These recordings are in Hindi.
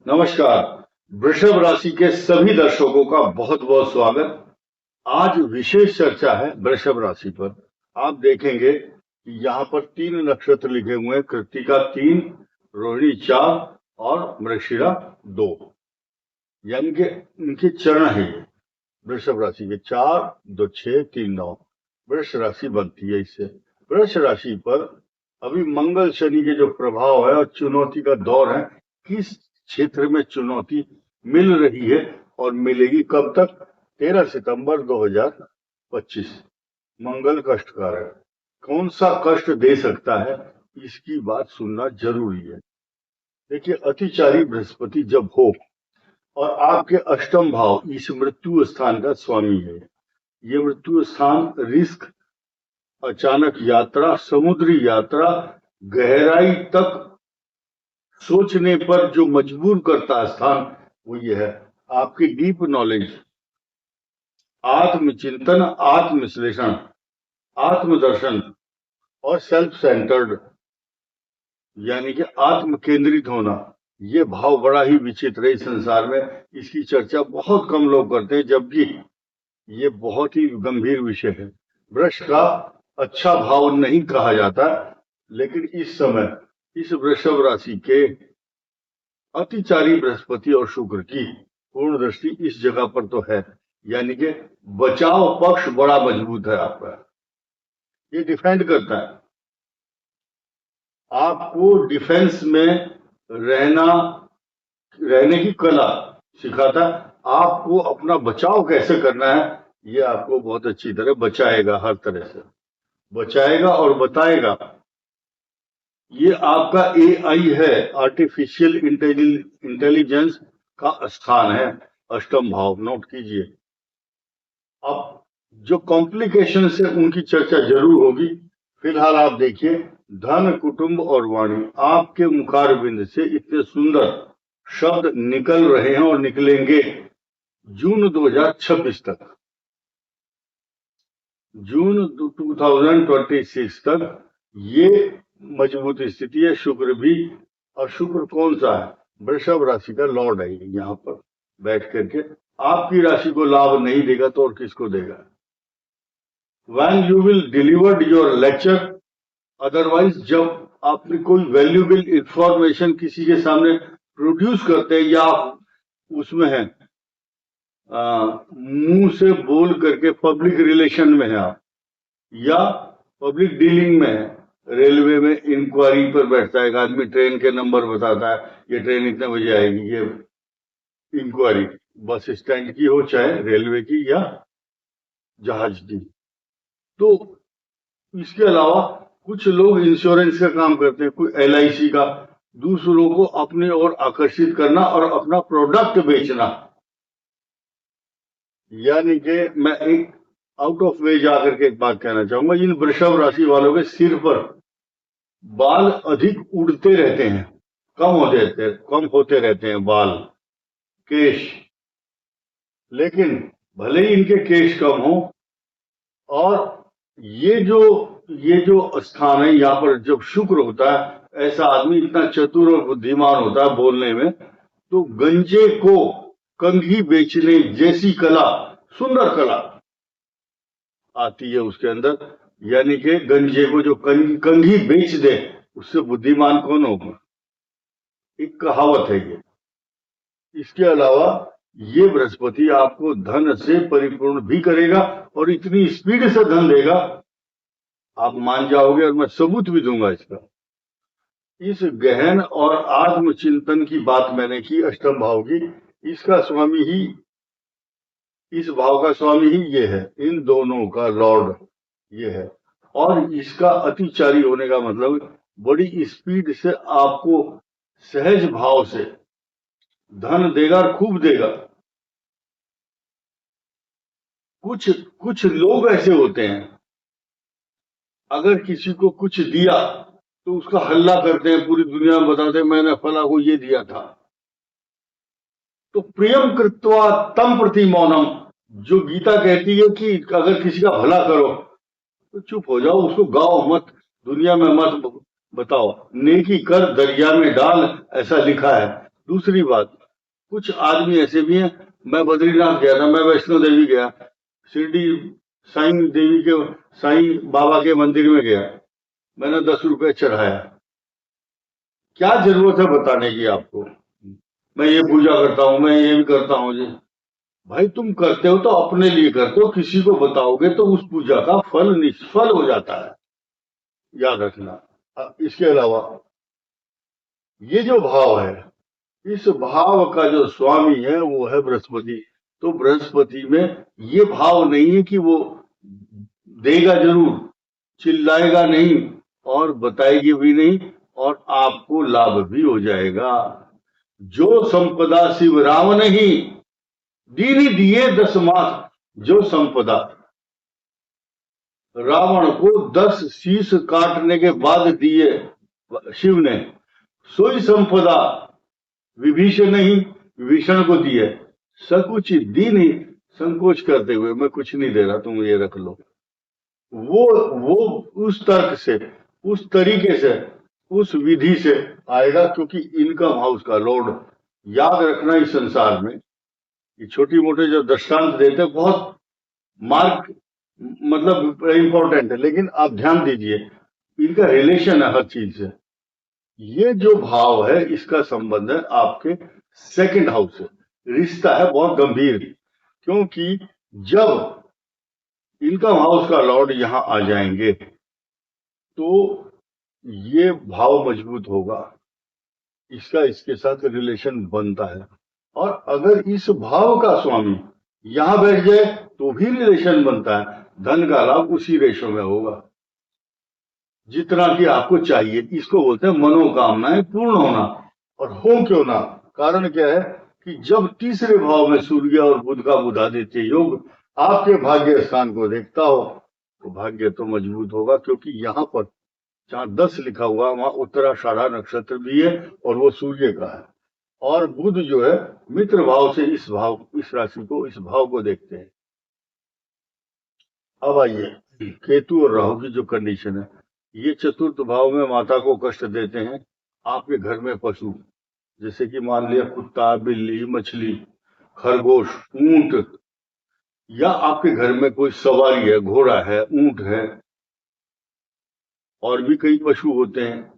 नमस्कार। वृषभ राशि के सभी दर्शकों का बहुत बहुत स्वागत। आज विशेष चर्चा है वृषभ राशि पर। आप देखेंगे कि यहाँ पर 3 नक्षत्र लिखे हुए हैं, कृत्तिका 3, रोहिणी 4 और मृगशिरा 2, यानी कि इनके चरण है ये वृषभ राशि के 4, 2, 6, 3, 9 वृष राशि बनती है। इससे वृष राशि पर अभी मंगल शनि के जो प्रभाव है और चुनौती का दौर है, किस क्षेत्र में चुनौती मिल रही है और मिलेगी कब तक? 13 सितंबर 2025 मंगल कष्टकारक। कौन सा कष्ट दे सकता है, इसकी बात सुनना जरूरी है। देखिए, अतिचारी बृहस्पति जब हो और आपके अष्टम भाव इस मृत्यु स्थान का स्वामी है, ये मृत्यु स्थान रिस्क, अचानक यात्रा, समुद्री यात्रा, गहराई तक सोचने पर जो मजबूर करता स्थान वो ये है। आपकी डीप नॉलेज, आत्मचिंतन, आत्मविश्लेषण, आत्मदर्शन और सेल्फ सेंटर्ड यानी कि आत्म केंद्रित होना, ये भाव बड़ा ही विचित्र है इस संसार में। इसकी चर्चा बहुत कम लोग करते हैं, जबकि ये बहुत ही गंभीर विषय है। वृष का अच्छा भाव नहीं कहा जाता, लेकिन इस समय इस वृषभ राशि के अतिचारी बृहस्पति और शुक्र की पूर्ण दृष्टि इस जगह पर तो है, यानी कि बचाव पक्ष बड़ा मजबूत है आपका। ये डिफेंड करता है, आपको डिफेंस में रहने की कला सिखाता है। आपको अपना बचाव कैसे करना है, ये आपको बहुत अच्छी तरह बचाएगा, हर तरह से बचाएगा और बताएगा। ये आपका एआई है, आर्टिफिशियल इंटेलिजेंस का स्थान है, अष्टम भाव, नोट कीजिए। अब जो कॉम्प्लिकेशन है उनकी चर्चा जरूर होगी। फिलहाल आप देखिए, धन, कुटुंब और वाणी, आपके मुखारबिंद से इतने सुंदर शब्द निकल रहे हैं और निकलेंगे जून 2026 तक, जून 2026 तक ये मजबूत स्थिति है। शुक्र भी, और शुक्र कौन सा है? वृषभ राशि का लॉर्ड है। यहाँ पर बैठ करके आपकी राशि को लाभ नहीं देगा तो और किसको देगा? When you will deliver your lecture, otherwise जब आपने कोई वैल्यूएबल इंफॉर्मेशन किसी के सामने प्रोड्यूस करते हैं, या उसमें है मुंह से बोल करके पब्लिक रिलेशन में है आप, या पब्लिक डीलिंग में है, रेलवे में इंक्वायरी पर बैठता है एक आदमी, ट्रेन के नंबर बताता है, ये ट्रेन इतने बजे आएगी, ये इंक्वायरी बस स्टैंड की हो चाहे रेलवे की या जहाज की। तो इसके अलावा कुछ लोग इंश्योरेंस का काम करते हैं, कोई एलआईसी का, दूसरों को अपने ओर आकर्षित करना और अपना प्रोडक्ट बेचना। यानी कि मैं एक आउट ऑफ वे जाकर के एक बात कहना चाहूंगा, इन वृषभ राशि वालों के सिर पर बाल अधिक उड़ते रहते हैं, कम होते रहते हैं बाल, केश। लेकिन भले ही इनके केश कम हो, और ये जो स्थान है यहाँ पर जब शुक्र होता है, ऐसा आदमी इतना चतुर और बुद्धिमान होता है बोलने में, तो गंजे को कंघी बेचने जैसी कला, सुंदर कला आती है उसके अंदर। यानी कि गंजे को जो कंघी बेच दे, उससे बुद्धिमान कौन होगा? एक कहावत है ये। इसके अलावा ये बृहस्पति आपको धन से परिपूर्ण भी करेगा, और इतनी स्पीड से धन देगा आप मान जाओगे, और मैं सबूत भी दूंगा इसका। इस गहन और आत्मचिंतन की बात मैंने की अष्टम भाव की, इसका स्वामी ही, इस भाव का स्वामी ही ये है, इन दोनों का लॉर्ड ये है। और इसका अतिचारी होने का मतलब बड़ी स्पीड से आपको सहज भाव से धन देगा, खूब देगा। कुछ लोग ऐसे होते हैं, अगर किसी को कुछ दिया तो उसका हल्ला करते हैं, पूरी दुनिया में बताते हैं मैंने फला को ये दिया था। तो प्रियम कृत्वा तम प्रति मौनम, जो गीता कहती है कि अगर किसी का भला करो तो चुप हो जाओ, उसको गाओ मत, दुनिया में मत बताओ। नेकी कर दरिया में डाल, ऐसा लिखा है। दूसरी बात, कुछ आदमी ऐसे भी हैं, मैं बद्रीनाथ गया था, मैं वैष्णो देवी गया, शिरडी साईं देवी के, साईं बाबा के मंदिर में गया, मैंने 10 रुपए चढ़ाया। क्या जरूरत है बताने की आपको, मैं ये पूजा करता हूँ, मैं ये भी करता हूँ जी। भाई तुम करते हो तो अपने लिए करते हो, किसी को बताओगे तो उस पूजा का फल निष्फल हो जाता है, याद रखना। इसके अलावा ये जो भाव है, इस भाव का जो स्वामी है वो है बृहस्पति। तो बृहस्पति में ये भाव नहीं है कि वो देगा जरूर, चिल्लाएगा नहीं और बताएगी भी नहीं, और आपको लाभ भी हो जाएगा। जो संपदा शिव राम नहीं, दीनी दिए 10 मास। जो संपदा रावण को 10 शीश काटने के बाद दिए शिव ने, सोई संपदा विभीषण नहीं, विभीषण को दिए। सकुच दी नहीं, संकोच करते हुए, मैं कुछ नहीं दे रहा, तुम ये रख लो। वो उस तर्क से, उस तरीके से, उस विधि से आएगा, क्योंकि इनकम हाउस का लॉर्ड, याद रखना इस संसार में ये छोटी मोटे जो दृष्टांत देते हैं बहुत मार्क मतलब इंपॉर्टेंट है, लेकिन आप ध्यान दीजिए इनका रिलेशन है हर चीज से। ये जो भाव है इसका संबंध है आपके सेकंड हाउस से, रिश्ता है बहुत गंभीर, क्योंकि जब इनकम हाउस का लॉर्ड यहां आ जाएंगे तो ये भाव मजबूत होगा, इसका इसके साथ रिलेशन बनता है। और अगर इस भाव का स्वामी यहां बैठ जाए तो भी रिलेशन बनता है, धन का लाभ उसी रेशो में होगा जितना कि आपको चाहिए। इसको बोलते हैं मनोकामनाएं पूर्ण होना। और हो क्यों ना, कारण क्या है कि जब तीसरे भाव में सूर्य और बुध का बुधादित्य योग आपके भाग्य स्थान को देखता हो तो भाग्य तो मजबूत होगा, क्योंकि यहाँ पर जहाँ 10 लिखा हुआ वहां उत्तराषाढ़ा नक्षत्र भी है और वो सूर्य का है, और बुध जो है मित्र भाव से इस भाव, इस राशि को, इस भाव को देखते हैं। अब आइए केतु और राहु की जो कंडीशन है, ये चतुर्थ भाव में माता को कष्ट देते हैं। आपके घर में पशु, जैसे कि मान लिया कुत्ता, बिल्ली, मछली, खरगोश, ऊंट, या आपके घर में कोई सवारी है, घोड़ा है, ऊंट है, और भी कई पशु होते हैं।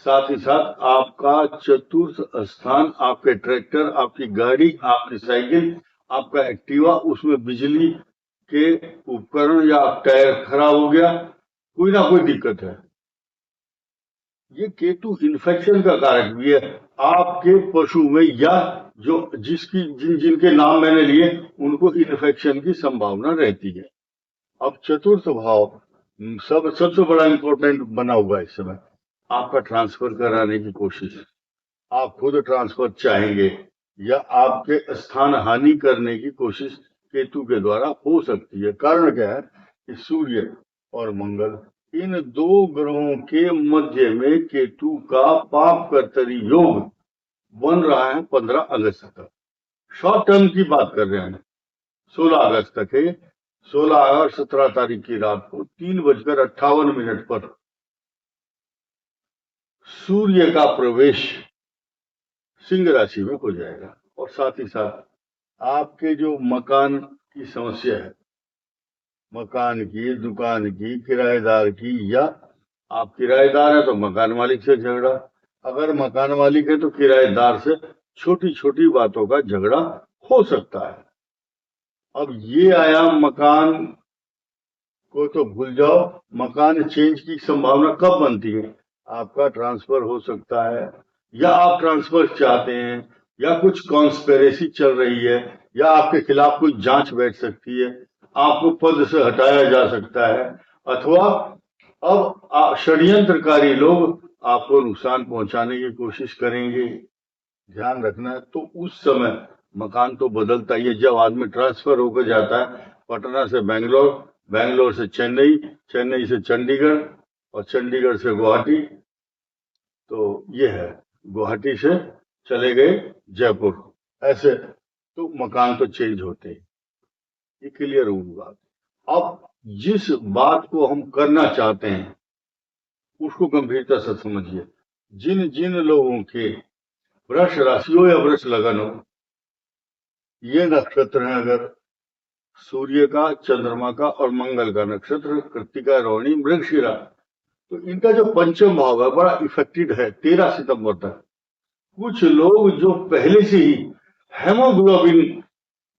साथ ही साथ आपका चतुर्थ स्थान, आपके ट्रैक्टर, आपकी गाड़ी, आपकी साइकिल, आपका एक्टिवा, उसमें बिजली के उपकरण या टायर खराब हो गया, कोई ना कोई दिक्कत है। ये केतु इन्फेक्शन का कारक भी है आपके पशु में, या जो जिनके नाम मैंने लिए उनको इन्फेक्शन की संभावना रहती है। अब चतुर्थ भाव सबसे बड़ा इंपॉर्टेंट बना हुआ है इस समय, आपका ट्रांसफर कराने की कोशिश। आप खुद ट्रांसफर चाहेंगे या आपके स्थान हानि करने की कोशिश केतु के द्वारा हो सकती है। कारण क्या है कि सूर्य और मंगल, इन दो ग्रहों के मध्य में केतु का पाप कर्तरी योग बन रहा है 15 अगस्त तक। शॉर्ट टर्म की बात कर रहे हैं, 16 अगस्त तक है। 16 और 17 तारीख की रात को 3:58 पर सूर्य का प्रवेश सिंह राशि में हो जाएगा। और साथ ही साथ आपके जो मकान की समस्या है, मकान की, दुकान की, किराएदार की, या आप किराएदार है तो मकान मालिक से झगड़ा, अगर मकान मालिक है तो किराएदार से छोटी छोटी बातों का झगड़ा हो सकता है। अब ये आया मकान को तो भूल जाओ, मकान चेंज की संभावना कब बनती है, आपका ट्रांसफर हो सकता है, या आप ट्रांसफर चाहते हैं, या कुछ कॉन्स्पिरेसी चल रही है, या आपके खिलाफ कोई जांच बैठ सकती है, आपको पद से हटाया जा सकता है, अथवा अब षड्यंत्रकारी लोग आपको नुकसान पहुंचाने की कोशिश करेंगे। ध्यान रखना है। तो उस समय मकान तो बदलता ही है, जब आदमी ट्रांसफर होकर जाता है पटना से बेंगलोर, बेंगलोर से चेन्नई, चेन्नई से चंडीगढ़, और चंडीगढ़ से गुवाहाटी, तो ये है, गुवाहाटी से चले गए जयपुर, ऐसे तो मकान तो चेंज होते हैं। ये क्लियर होगी बात। अब जिस बात को हम करना चाहते हैं उसको गंभीरता से समझिए। जिन जिन लोगों के वृष राशि हो या वृष लगन हो, ये नक्षत्र है, अगर सूर्य का, चंद्रमा का और मंगल का नक्षत्र, कृत्तिका, रोहिणी, मृगशिरा, तो इनका जो पंचम भाव है बड़ा इफेक्टेड है 13 सितंबर तक। कुछ लोग जो पहले से ही हेमोग्लोबिन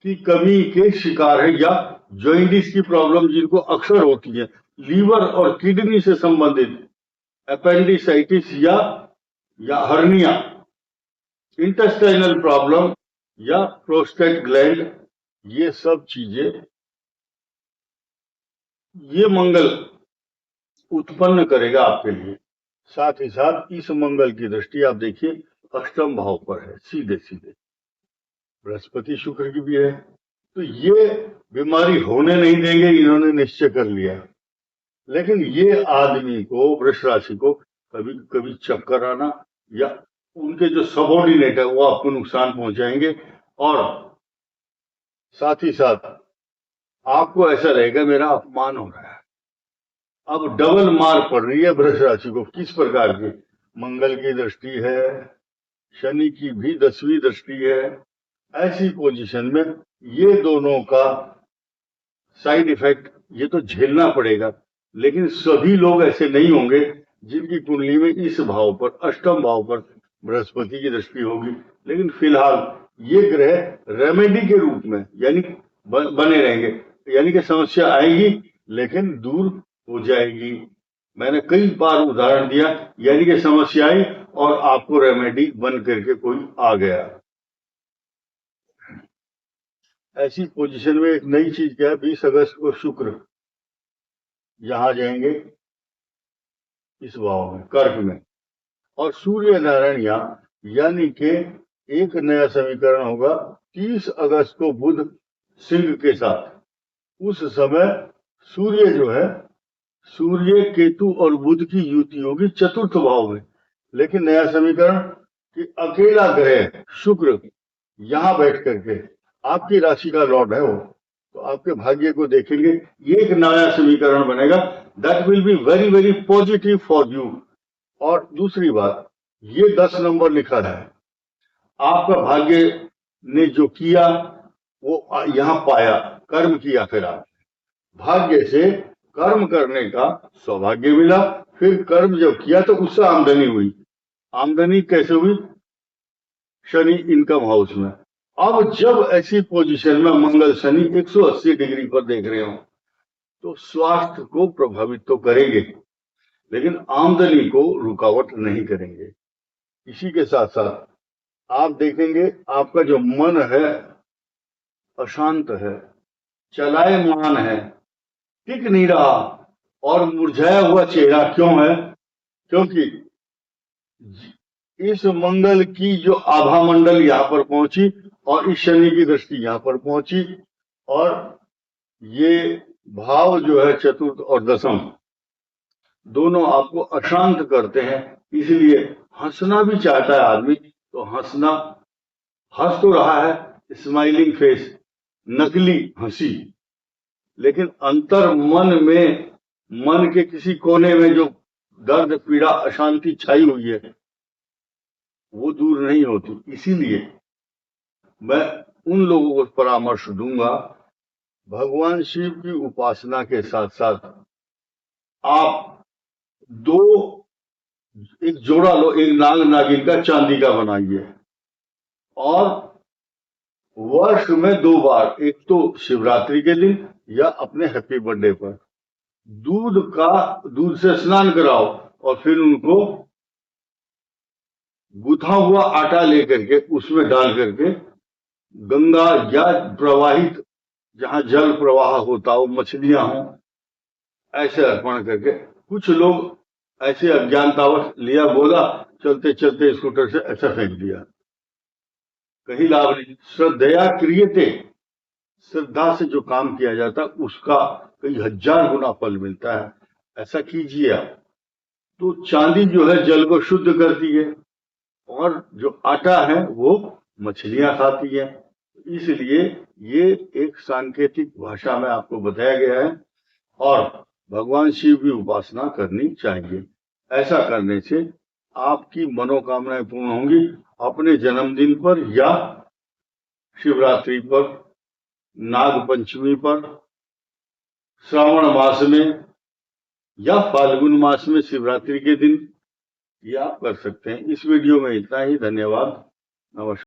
की कमी के शिकार है या जॉइंटिस की प्रॉब्लम जिनको अक्सर होती है, लीवर और किडनी से संबंधित अपेंडिसाइटिस या हर्निया, इंटेस्टाइनल प्रॉब्लम या प्रोस्टेट ग्लैंड, ये सब चीजें ये मंगल उत्पन्न करेगा आपके लिए। साथ ही साथ इस मंगल की दृष्टि आप देखिए अष्टम भाव पर है, सीधे सीधे बृहस्पति शुक्र की भी है, तो ये बीमारी होने नहीं देंगे, इन्होंने निश्चय कर लिया। लेकिन ये आदमी को, वृष राशि को, कभी कभी चक्कर आना या उनके जो सबॉर्डिनेट है वो आपको नुकसान पहुंचाएंगे, और साथ ही साथ आपको ऐसा रहेगा मेरा अपमान हो रहा है। अब डबल मार पड़ रही है वृष राशि को। किस प्रकार की? मंगल की दृष्टि है, शनि की भी 10वीं दृष्टि है। ऐसी पोजीशन में ये दोनों का साइड इफेक्ट ये तो झेलना पड़ेगा। लेकिन सभी लोग ऐसे नहीं होंगे जिनकी कुंडली में इस भाव पर, अष्टम भाव पर बृहस्पति की दृष्टि होगी। लेकिन फिलहाल ये ग्रह रेमेडी के रूप में यानी बने रहेंगे, यानी कि समस्या आएगी लेकिन दूर हो जाएगी। मैंने कई बार उदाहरण दिया, यानी कि समस्या आई और आपको रेमेडी बन करके कोई आ गया। ऐसी पोजीशन में एक नई चीज क्या है, 20 अगस्त को शुक्र यहां जाएंगे इस भाव में, कर्क में, और सूर्य नारायण यहां, यानी कि एक नया समीकरण होगा 30 अगस्त को बुध सिंह के साथ। उस समय सूर्य जो है, सूर्य, केतु और बुध की युति होगी चतुर्थ भाव में। लेकिन नया समीकरण कि अकेला ग्रह शुक्र यहां बैठ करके, आपकी राशि का लॉर्ड है वो, तो आपके भाग्य को देखेंगे, ये एक नया समीकरण बनेगा। That will be very very positive for you. और दूसरी बात, ये 10 नंबर लिखा है, आपका भाग्य ने जो किया वो यहां पाया, कर्म किया, फिर आप भाग्य से कर्म करने का सौभाग्य मिला। फिर कर्म जब किया तो उससे आमदनी हुई। आमदनी कैसे हुई? शनि इनकम हाउस में। अब जब ऐसी पोजीशन में मंगल शनि 180 डिग्री पर देख रहे हो तो स्वास्थ्य को प्रभावित तो करेंगे लेकिन आमदनी को रुकावट नहीं करेंगे। इसी के साथ साथ आप देखेंगे आपका जो मन है अशांत है, चलायमान है, टिक नहीं रहा और मुरझाया हुआ चेहरा क्यों है? क्योंकि इस मंगल की जो आभा मंडल यहां पर पहुंची और इस शनि की दृष्टि यहां पर पहुंची, और ये भाव जो है चतुर्थ और दशम दोनों आपको अशांत करते हैं। इसलिए हंसना भी चाहता है आदमी तो हंस तो रहा है, स्माइलिंग फेस, नकली हंसी, लेकिन अंतर मन के किसी कोने में जो दर्द, पीड़ा, अशांति छाई हुई है वो दूर नहीं होती। इसीलिए मैं उन लोगों को परामर्श दूंगा, भगवान शिव की उपासना के साथ साथ आप एक जोड़ा लो, एक नाग नागिन का चांदी का बनाइए, और वर्ष में 2 बार, एक तो शिवरात्रि के दिन या अपने हैप्पी बर्थडे पर, दूध से स्नान कराओ और फिर उनको गुथा हुआ आटा लेकर के उसमें डाल करके गंगा या प्रवाहित जहां जल प्रवाह होता हो, मछलियां हो, ऐसे अर्पण करके। कुछ लोग ऐसे अज्ञानतावश लिया, बोला, चलते चलते स्कूटर से ऐसा फेंक दिया, कहीं लाभ नहीं। श्रद्धया क्रियते, श्रद्धा से जो काम किया जाता उसका कई हजार गुना फल मिलता है, ऐसा कीजिए आप। तो चांदी जो है जल को शुद्ध करती है और जो आटा है वो मछलियां खाती है, इसलिए ये एक सांकेतिक भाषा में आपको बताया गया है और भगवान शिव की उपासना करनी चाहिए। ऐसा करने से आपकी मनोकामनाएं पूर्ण होंगी अपने जन्मदिन पर या शिवरात्रि पर, नाग पंचमी पर, श्रावण मास में या फाल्गुन मास में शिवरात्रि के दिन ये आप कर सकते हैं। इस वीडियो में इतना ही। धन्यवाद। नमस्कार।